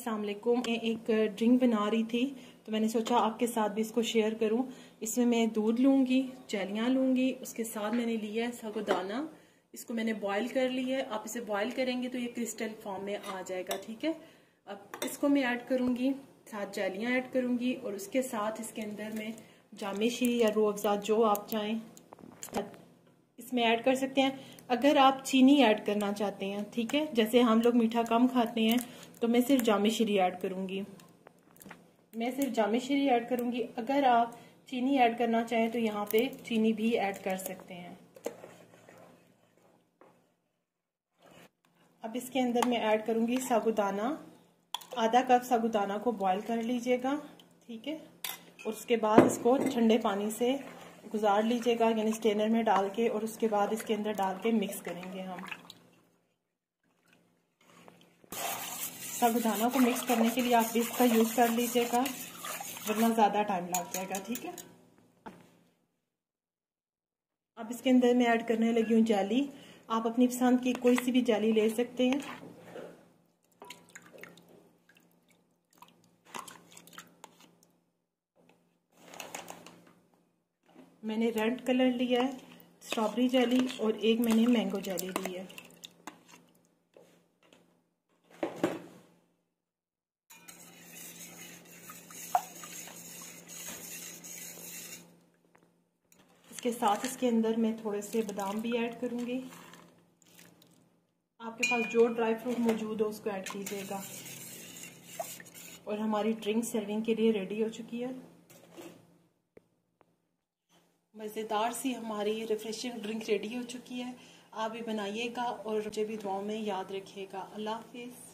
अस्सलाम वालेकुम। मैं एक ड्रिंक बना रही थी तो मैंने सोचा आपके साथ भी इसको शेयर करूं। इसमें मैं दूध लूंगी, जेलियां लूंगी, उसके साथ मैंने लिया है साबूदाना। इसको मैंने बॉईल कर लिया है। आप इसे बॉईल करेंगे तो ये क्रिस्टल फॉर्म में आ जाएगा, ठीक है। अब इसको मैं ऐड करूंगी, साथ जेलियां ऐड करूंगी और उसके साथ इसके अंदर में जामे शीरी या रूह अफ़ज़ा जो आप चाहें इसमें ऐड कर सकते हैं। अगर आप चीनी ऐड करना चाहते हैं, ठीक है, जैसे हम लोग मीठा कम खाते हैं तो मैं सिर्फ जामे शीरी ऐड करूंगी। अगर आप चीनी ऐड करना चाहें तो यहाँ पे चीनी भी ऐड कर सकते हैं। अब इसके अंदर मैं ऐड करूंगी साबूदाना। आधा कप साबूदाना को बॉईल कर लीजिएगा, ठीक है। और उसके बाद इसको ठंडे पानी से गुजार लीजिएगा, यानी स्ट्रेनर में डाल के, और उसके बाद इसके अंदर डाल के मिक्स करेंगे हम। साबूदाना को मिक्स करने के लिए आप विस्क का यूज कर लीजिएगा, वरना ज्यादा टाइम लग जाएगा, ठीक है। अब इसके अंदर मैं ऐड करने लगी हूँ जेली। आप अपनी पसंद की कोई सी भी जेली ले सकते हैं। मैंने रेड कलर लिया है, स्ट्रॉबेरी जेली, और एक मैंने मैंगो जेली ली है। इसके साथ इसके अंदर मैं थोड़े से बादाम भी ऐड करूंगी। आपके पास जो ड्राई फ्रूट मौजूद हो उसको ऐड कीजिएगा। और हमारी ड्रिंक सर्विंग के लिए रेडी हो चुकी है। मज़ेदार सी हमारी रिफ्रेशिंग ड्रिंक रेडी हो चुकी है। आप भी बनाइएगा और मुझे भी दुआओं में याद रखिएगा। अल्लाह हाफिज़।